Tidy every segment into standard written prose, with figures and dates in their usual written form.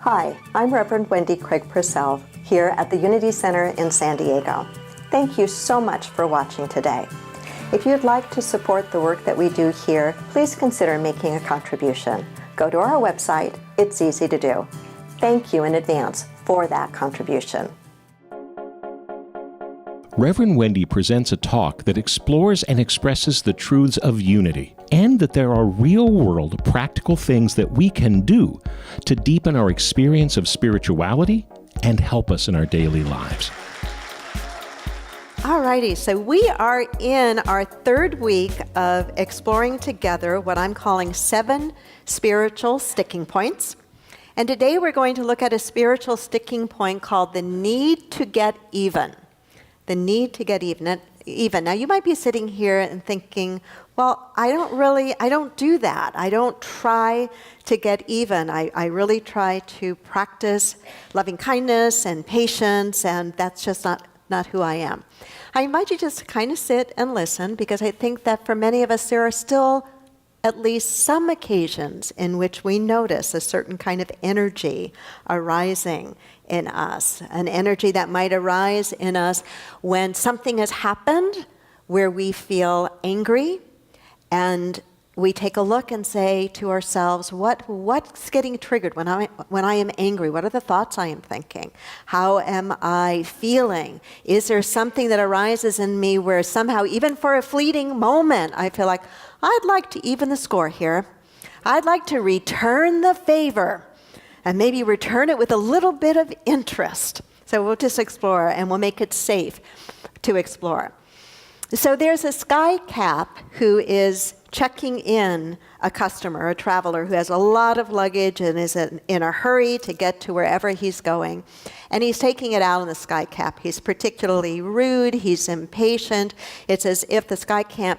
Hi, I'm Reverend Wendy Craig-Purcell here at the Unity Center in San Diego. Thank you so much for watching today. If you'd like to support the work that we do here, please consider making a contribution. Go to our website. It's easy to do. Thank you in advance for that contribution. Reverend Wendy presents a talk that explores and expresses the truths of unity, and that there are real-world practical things that we can do to deepen our experience of spirituality and help us in our daily lives. Alrighty, so we are in our third week of exploring together what I'm calling 7 spiritual sticking points. And today we're going to look at a spiritual sticking point called the need to get even. The need to get even. Now, you might be sitting here and thinking, well, I don't do that. I don't try to get even. I really try to practice loving kindness and patience, and that's just not who I am. I invite you just to kind of sit and listen, because I think that for many of us, there are still at least some occasions in which we notice a certain kind of energy arising in us, an energy that might arise in us when something has happened where we feel angry, and we take a look and say to ourselves, what's getting triggered when I am angry? What are the thoughts I am thinking? How am I feeling? Is there something that arises in me where somehow, even for a fleeting moment, I feel like, I'd like to even the score here. I'd like to return the favor, and maybe return it with a little bit of interest. So we'll just explore, and we'll make it safe to explore. So there's a sky cap who is checking in a customer, a traveler who has a lot of luggage and is in a hurry to get to wherever he's going. And he's taking it out on the sky cap. He's particularly rude. He's impatient. It's as if the sky cap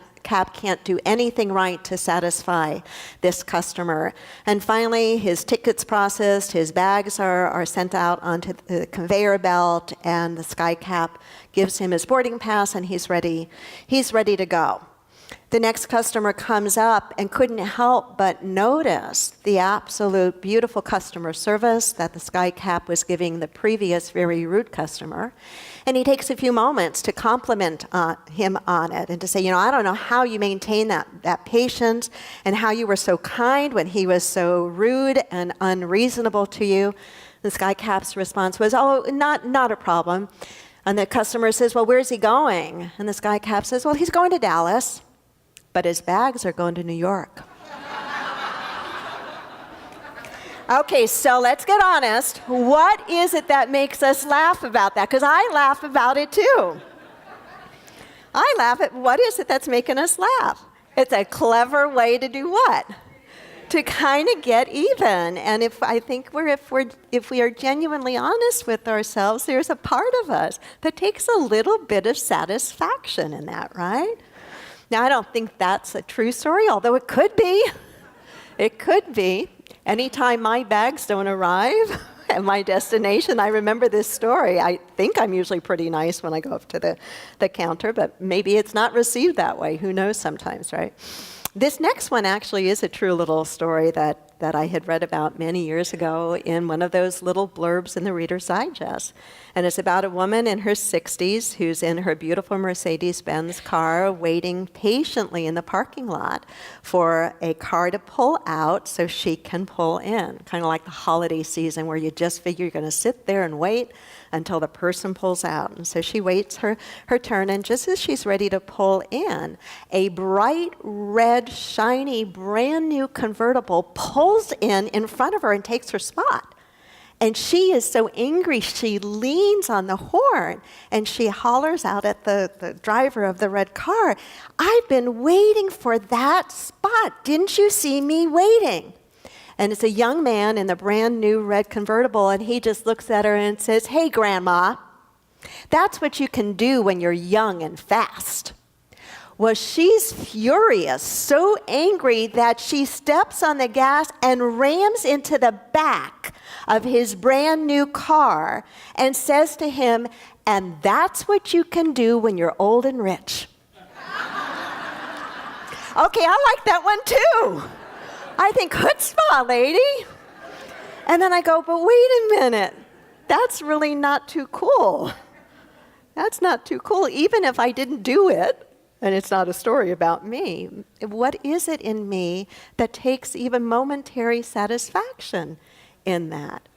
can't do anything right to satisfy this customer. And finally, his ticket's processed, his bags are sent out onto the conveyor belt, and the sky cap gives him his boarding pass, and he's ready to go. The next customer comes up and couldn't help but notice the absolute beautiful customer service that the sky cap was giving the previous very rude customer. And he takes a few moments to compliment him on it and to say, I don't know how you maintain that patience and how you were so kind when he was so rude and unreasonable to you. The sky cap's response was, not a problem. And the customer says, well, where's he going? And the sky cap says, well, he's going to Dallas, but his bags are going to New York. Okay, so let's get honest. What is it that makes us laugh about that? Because I laugh about it too. I laugh at what is it that's making us laugh? It's a clever way to do what? To kind of get even. And if we are genuinely honest with ourselves, there's a part of us that takes a little bit of satisfaction in that, right? Now, I don't think that's a true story, although it could be. It could be. Anytime my bags don't arrive at my destination, I remember this story. I think I'm usually pretty nice when I go up to the counter, but maybe it's not received that way. Who knows sometimes, right? This next one actually is a true little story that I had read about many years ago in one of those little blurbs in the Reader's Digest. And it's about a woman in her 60s who's in her beautiful Mercedes-Benz car waiting patiently in the parking lot for a car to pull out so she can pull in. Kind of like the holiday season where you just figure you're going to sit there and wait until the person pulls out. And so she waits her turn, and just as she's ready to pull in, a bright red, shiny, brand new convertible pulls in front of her and takes her spot. And she is so angry, she leans on the horn and she hollers out at the driver of the red car, "I've been waiting for that spot. Didn't you see me waiting?" And it's a young man in the brand new red convertible, and he just looks at her and says, "Hey, Grandma, that's what you can do when you're young and fast." Well, she's furious, so angry that she steps on the gas and rams into the back of his brand new car and says to him, "And that's what you can do when you're old and rich." Okay, I like that one too. I think, chutzpah, lady. And then I go, but wait a minute. That's really not too cool. That's not too cool, even if I didn't do it, and it's not a story about me. What is it in me that takes even momentary satisfaction in that?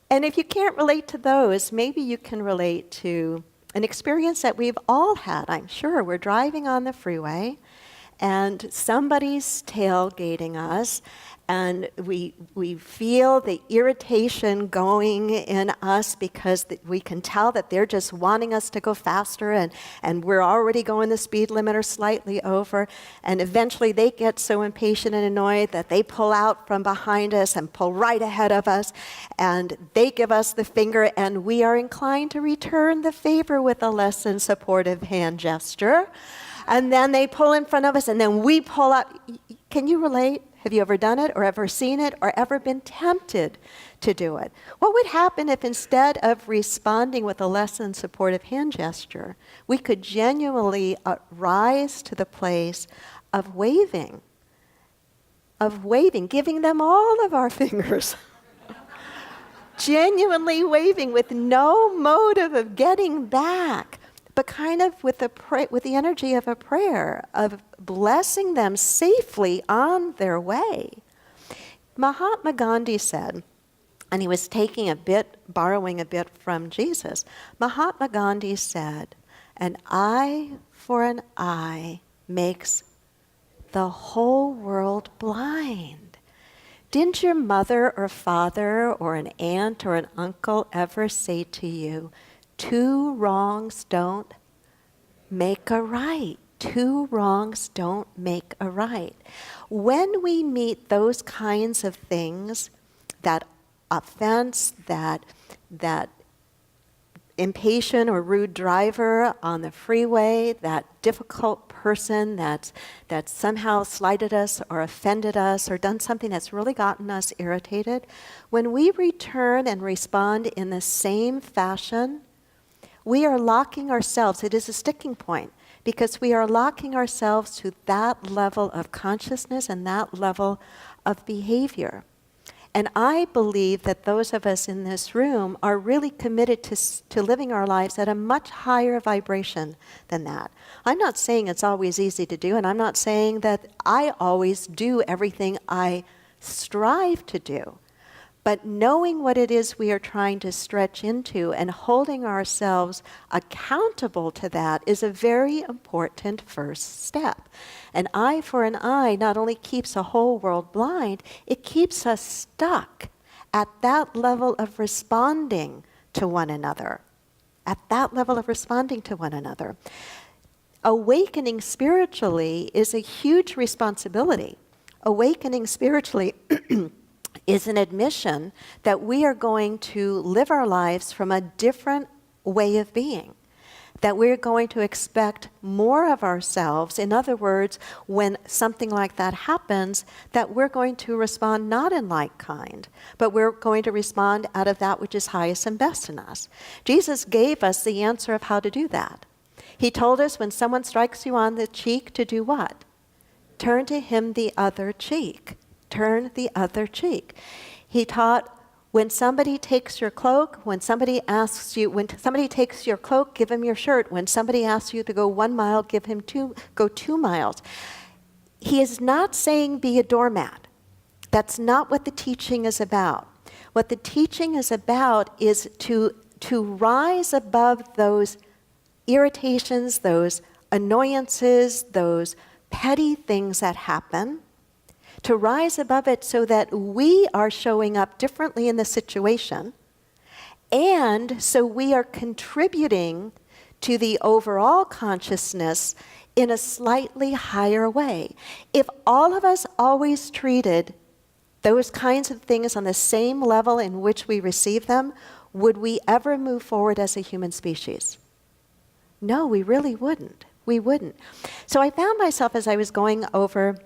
And if you can't relate to those, maybe you can relate to an experience that we've all had, I'm sure. We're driving on the freeway, and somebody's tailgating us, and we feel the irritation going in us because we can tell that they're just wanting us to go faster, and we're already going the speed limit or slightly over. And eventually they get so impatient and annoyed that they pull out from behind us and pull right ahead of us, and they give us the finger, and we are inclined to return the favor with a less than supportive hand gesture. And then they pull in front of us, and then we pull up. Can you relate? Have you ever done it, or ever seen it, or ever been tempted to do it? What would happen if instead of responding with a less than supportive hand gesture, we could genuinely rise to the place of waving, giving them all of our fingers, genuinely waving with no motive of getting back, but kind of with the energy of a prayer, of blessing them safely on their way. Mahatma Gandhi said, and he was borrowing a bit from Jesus, Mahatma Gandhi said, an eye for an eye makes the whole world blind. Didn't your mother or father or an aunt or an uncle ever say to you, 2 wrongs don't make a right. 2 wrongs don't make a right. When we meet those kinds of things, that offense, that impatient or rude driver on the freeway, that difficult person that somehow slighted us or offended us or done something that's really gotten us irritated, when we return and respond in the same fashion, we are locking ourselves. It is a sticking point because we are locking ourselves to that level of consciousness and that level of behavior. And I believe that those of us in this room are really committed to living our lives at a much higher vibration than that. I'm not saying it's always easy to do, and I'm not saying that I always do everything I strive to do. But knowing what it is we are trying to stretch into and holding ourselves accountable to that is a very important first step. An eye for an eye not only keeps a whole world blind, it keeps us stuck at that level of responding to one another. At that level of responding to one another. Awakening spiritually is a huge responsibility. Awakening spiritually is an admission that we are going to live our lives from a different way of being, that we're going to expect more of ourselves. In other words, when something like that happens, that we're going to respond not in like kind, but we're going to respond out of that which is highest and best in us. Jesus gave us the answer of how to do that. He told us when someone strikes you on the cheek to do what? Turn to him the other cheek. Turn the other cheek. He taught when somebody takes your cloak, when somebody takes your cloak, give him your shirt. When somebody asks you to go 1 mile, go 2 miles. He is not saying be a doormat. That's not what the teaching is about. What the teaching is about is to rise above those irritations, those annoyances, those petty things that happen, to rise above it so that we are showing up differently in the situation, and so we are contributing to the overall consciousness in a slightly higher way. If all of us always treated those kinds of things on the same level in which we receive them, would we ever move forward as a human species? No, we really wouldn't. We wouldn't. So I found myself as I was going over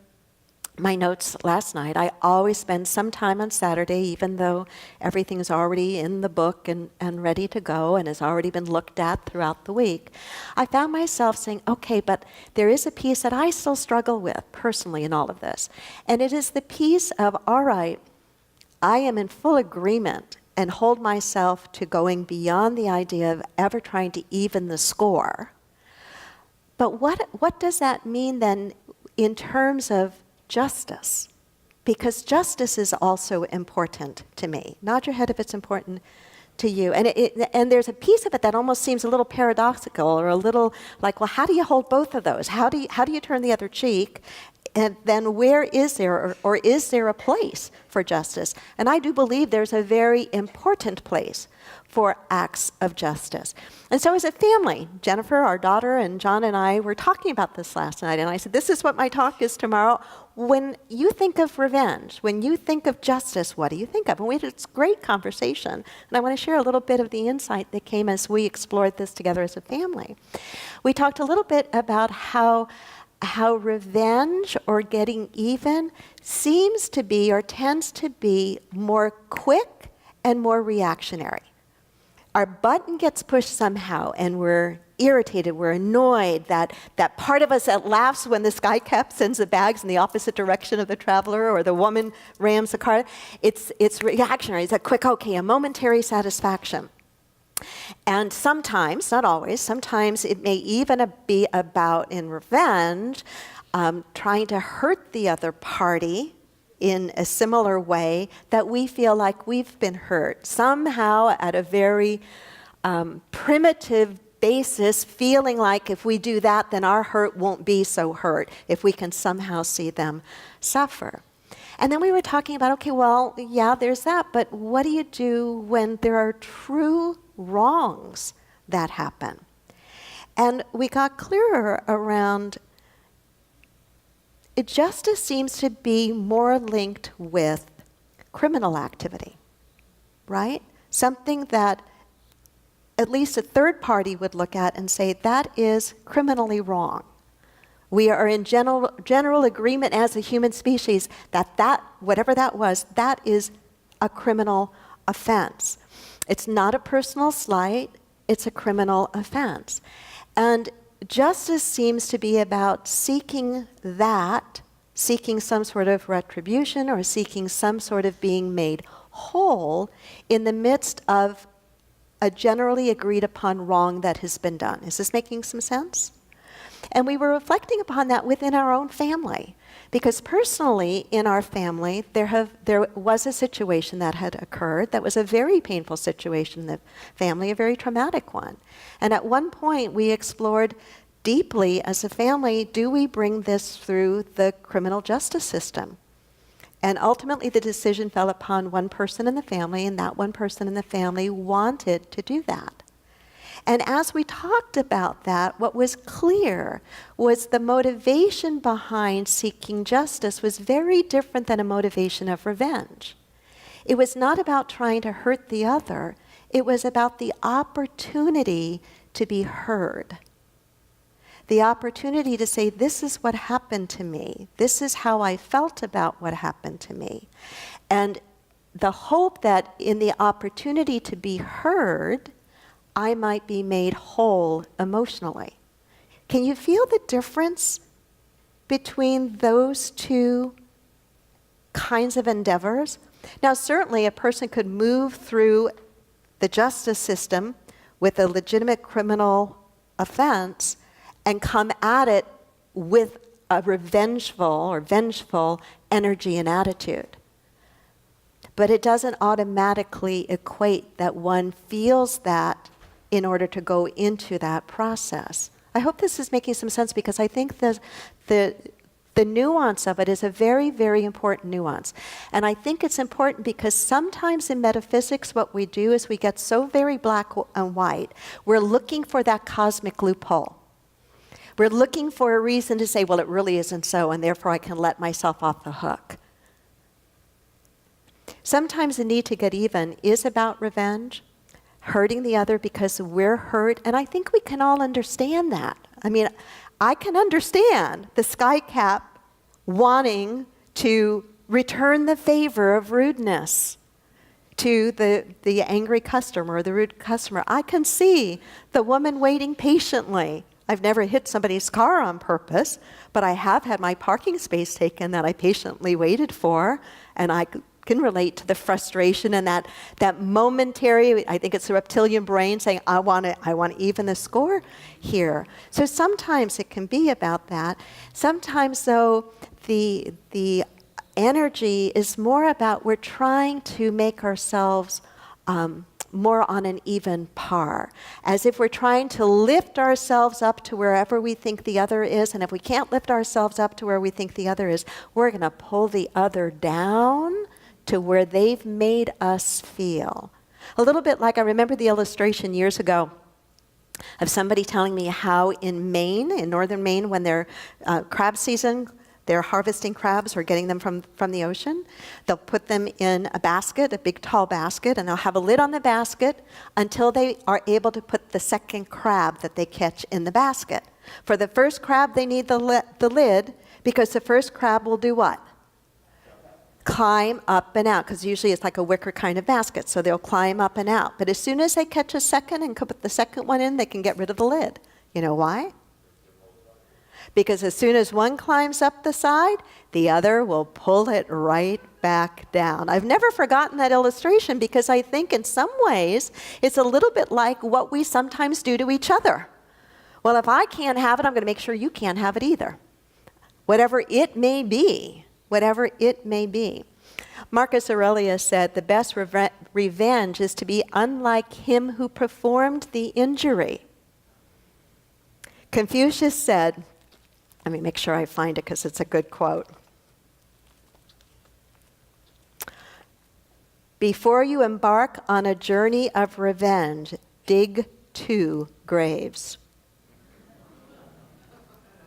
my notes last night. I always spend some time on Saturday, even though everything's already in the book and ready to go and has already been looked at throughout the week. I found myself saying, okay, but there is a piece that I still struggle with personally in all of this. And it is the piece of, all right, I am in full agreement and hold myself to going beyond the idea of ever trying to even the score. But what does that mean then in terms of justice? Because justice is also important to me. Nod your head if it's important to you. And there's a piece of it that almost seems a little paradoxical or a little like, well, how do you hold both of those? How do you turn the other cheek? And then where is there, or is there a place for justice? And I do believe there's a very important place for acts of justice. And so as a family, Jennifer, our daughter, and John and I were talking about this last night, and I said, this is what my talk is tomorrow. When you think of revenge, when you think of justice, what do you think of? And we had this great conversation, and I want to share a little bit of the insight that came as we explored this together as a family. We talked a little bit about how revenge or getting even seems to be or tends to be more quick and more reactionary. Our button gets pushed somehow and we're irritated, we're annoyed, that part of us that laughs when the sky cap sends the bags in the opposite direction of the traveler or the woman rams the car. It's reactionary, it's a quick, okay, a momentary satisfaction. And sometimes, not always, sometimes it may even be about, in revenge, trying to hurt the other party in a similar way that we feel like we've been hurt. Somehow at a very primitive basis, feeling like if we do that, then our hurt won't be so hurt, if we can somehow see them suffer. And then we were talking about, okay, well, yeah, there's that, but what do you do when there are true wrongs that happen? And we got clearer around justice seems to be more linked with criminal activity, right? Something that at least a third party would look at and say, that is criminally wrong. We are in general agreement as a human species that whatever that was, that is a criminal offense. It's not a personal slight, it's a criminal offense. And justice seems to be about seeking some sort of retribution or seeking some sort of being made whole in the midst of a generally agreed upon wrong that has been done. Is this making some sense? And we were reflecting upon that within our own family. Because personally, in our family, there was a situation that had occurred that was a very painful situation in the family, a very traumatic one. And at one point, we explored deeply as a family, do we bring this through the criminal justice system? And ultimately, the decision fell upon one person in the family, and that one person in the family wanted to do that. And as we talked about that, what was clear was the motivation behind seeking justice was very different than a motivation of revenge. It was not about trying to hurt the other. It was about the opportunity to be heard. The opportunity to say, this is what happened to me. This is how I felt about what happened to me. And the hope that in the opportunity to be heard, I might be made whole emotionally. Can you feel the difference between those two kinds of endeavors? Now, certainly a person could move through the justice system with a legitimate criminal offense and come at it with a vengeful energy and attitude. But it doesn't automatically equate that one feels that in order to go into that process. I hope this is making some sense because I think the nuance of it is a very, very important nuance. And I think it's important because sometimes in metaphysics what we do is we get so very black and white, we're looking for that cosmic loophole. We're looking for a reason to say, well, it really isn't so, and therefore I can let myself off the hook. Sometimes the need to get even is about revenge, hurting the other because we're hurt, and I think we can all understand that. I mean, I can understand the sky cap wanting to return the favor of rudeness to the angry customer or the rude customer. I can see the woman waiting patiently. I've never hit somebody's car on purpose, but I have had my parking space taken that I patiently waited for, and I can relate to the frustration and that momentary, I think it's the reptilian brain saying, I want to even the score here. So sometimes it can be about that. Sometimes, though, the energy is more about we're trying to make ourselves more on an even par, as if we're trying to lift ourselves up to wherever we think the other is, and if we can't lift ourselves up to where we think the other is, we're going to pull the other down to where they've made us feel. A little bit like I remember the illustration years ago of somebody telling me how in Maine, in northern Maine, when they're crab season, they're harvesting crabs or getting them from the ocean. They'll put them in a basket, a big tall basket, and they'll have a lid on the basket until they are able to put the second crab that they catch in the basket. For the first crab, they need the lid because the first crab will do what? Climb up and out, because usually it's like a wicker kind of basket, so they'll climb up and out. But as soon as they catch a second and put the second one in, they can get rid of the lid. You know why? Because as soon as one climbs up the side, the other will pull it right back down. I've never forgotten that illustration because I think in some ways it's a little bit like what we sometimes do to each other. Well, if I can't have it, I'm going to make sure you can't have it either. Whatever it may be. Whatever it may be. Marcus Aurelius said, the best revenge is to be unlike him who performed the injury. Confucius said, let me make sure I find it because it's a good quote. Before you embark on a journey of revenge, dig 2 graves.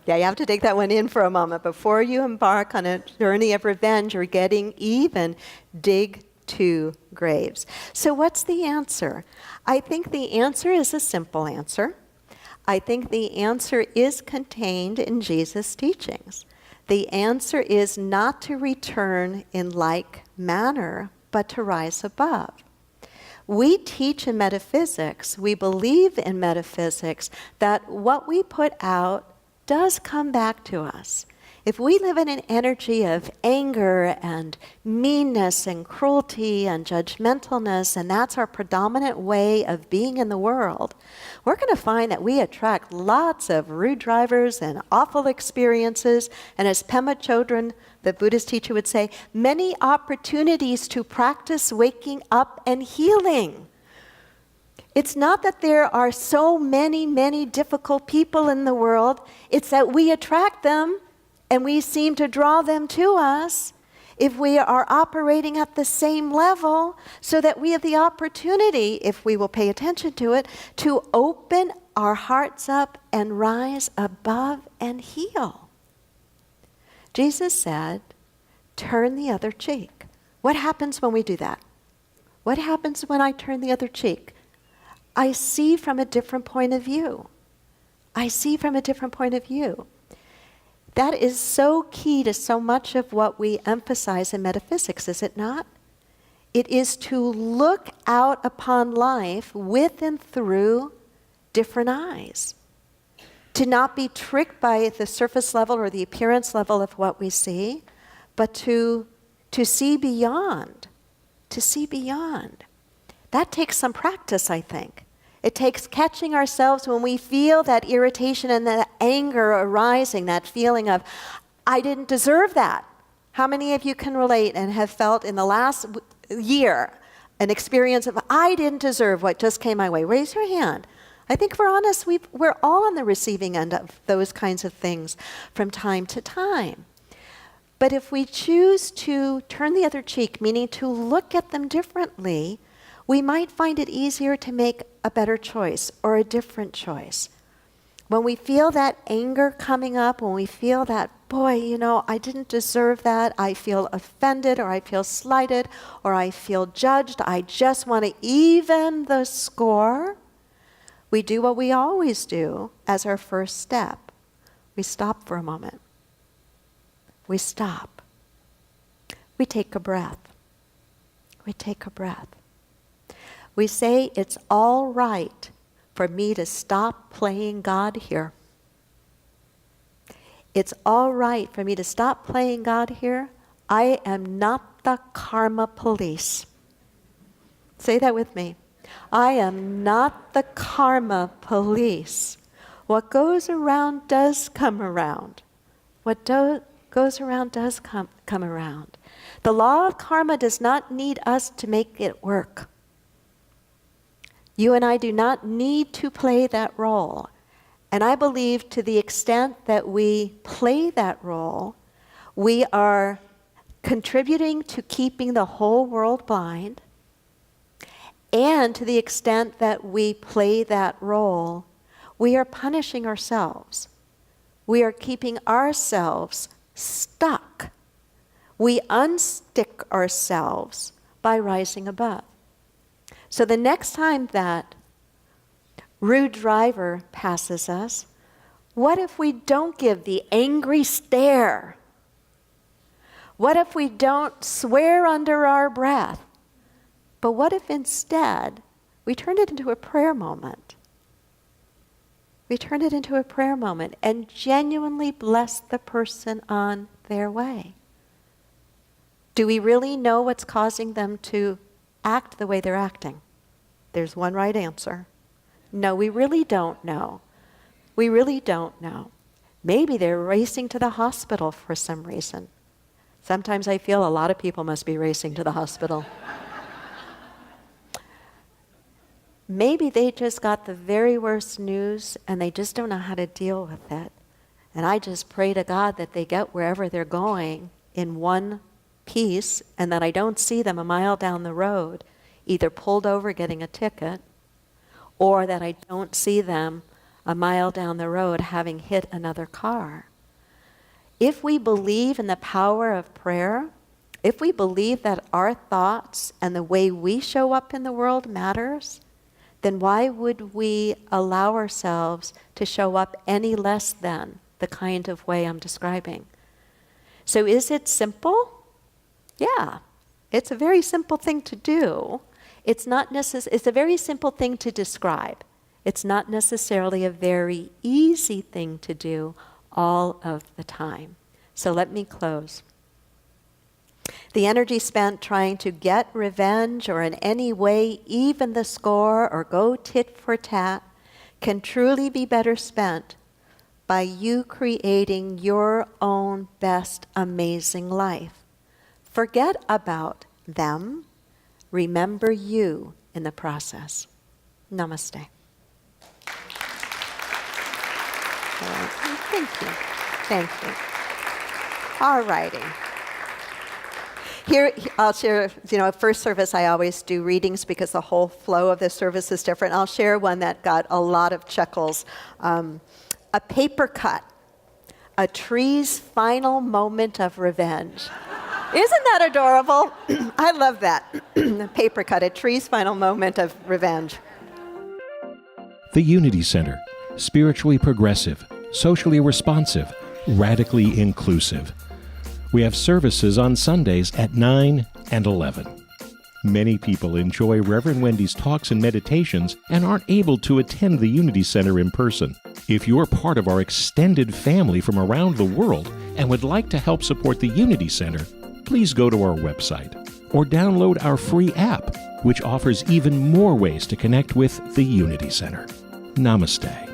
Yeah, you have to take that one in for a moment. Before you embark on a journey of revenge or getting even, dig 2 graves. So what's the answer? I think the answer is a simple answer. I think the answer is contained in Jesus' teachings. The answer is not to return in like manner, but to rise above. We teach in metaphysics, we believe in metaphysics, that what we put out does come back to us. If we live in an energy of anger and meanness and cruelty and judgmentalness, and that's our predominant way of being in the world, we're going to find that we attract lots of rude drivers and awful experiences, and as Pema Chodron, the Buddhist teacher, would say, many opportunities to practice waking up and healing. It's not that there are so many difficult people in the world, it's that we attract them and we seem to draw them to us if we are operating at the same level, so that we have the opportunity, if we will pay attention to it, to open our hearts up and rise above and heal. Jesus said, turn the other cheek. What happens when we do that? What happens when I turn the other cheek? I see from a different point of view. I see from a different point of view. That is so key to so much of what we emphasize in metaphysics, is it not? It is to look out upon life with and through different eyes. To not be tricked by the surface level or the appearance level of what we see, but to see beyond. To see beyond. That takes some practice, I think. It takes catching ourselves when we feel that irritation and that anger arising, that feeling of, I didn't deserve that. How many of you can relate and have felt in the last year an experience of, I didn't deserve what just came my way? Raise your hand. I think if we're honest, we're all on the receiving end of those kinds of things from time to time. But if we choose to turn the other cheek, meaning to look at them differently, we might find it easier to make a better choice or a different choice. When we feel that anger coming up, when we feel that, boy, I didn't deserve that, I feel offended, or I feel slighted, or I feel judged, I just want to even the score, we do what we always do as our first step. We stop for a moment. We stop. We take a breath. We take a breath. We say, it's all right for me to stop playing God here. It's all right for me to stop playing God here. I am not not the karma police. Say that with me. I am not the karma police. What goes around does come around. What goes around does come around. The law of karma does not need us to make it work. You and I do not need to play that role. And I believe to the extent that we play that role, we are contributing to keeping the whole world blind. And to the extent that we play that role, we are punishing ourselves. We are keeping ourselves stuck. We unstick ourselves by rising above. So the next time that rude driver passes us, what if we don't give the angry stare? What if we don't swear under our breath? But what if instead we turn it into a prayer moment? We turn it into a prayer moment and genuinely bless the person on their way. Do we really know what's causing them to act the way they're acting? There's one right answer. No, we really don't know. We really don't know. Maybe they're racing to the hospital for some reason. Sometimes I feel a lot of people must be racing to the hospital. Maybe they just got the very worst news and they just don't know how to deal with it. And I just pray to God that they get wherever they're going in one piece and that I don't see them a mile down the road, either pulled over getting a ticket, or that I don't see them a mile down the road having hit another car. If we believe in the power of prayer, if we believe that our thoughts and the way we show up in the world matters, then why would we allow ourselves to show up any less than the kind of way I'm describing? So is it simple? Yeah, it's a very simple thing to do. It's a very simple thing to describe. It's not necessarily a very easy thing to do all of the time. So let me close. The energy spent trying to get revenge or in any way even the score or go tit for tat can truly be better spent by you creating your own best amazing life. Forget about them. Remember you in the process. Namaste. Thank you. Thank you. All righty. Here, I'll share, first service I always do readings because the whole flow of the service is different. I'll share one that got a lot of chuckles. A paper cut, a tree's final moment of revenge. Isn't that adorable? I love that. Paper cut, a tree's final moment of revenge. The Unity Center, spiritually progressive, socially responsive, radically inclusive. We have services on Sundays at 9 and 11. Many people enjoy Reverend Wendy's talks and meditations and aren't able to attend the Unity Center in person. If you're part of our extended family from around the world and would like to help support the Unity Center, please go to our website or download our free app, which offers even more ways to connect with the Unity Center. Namaste.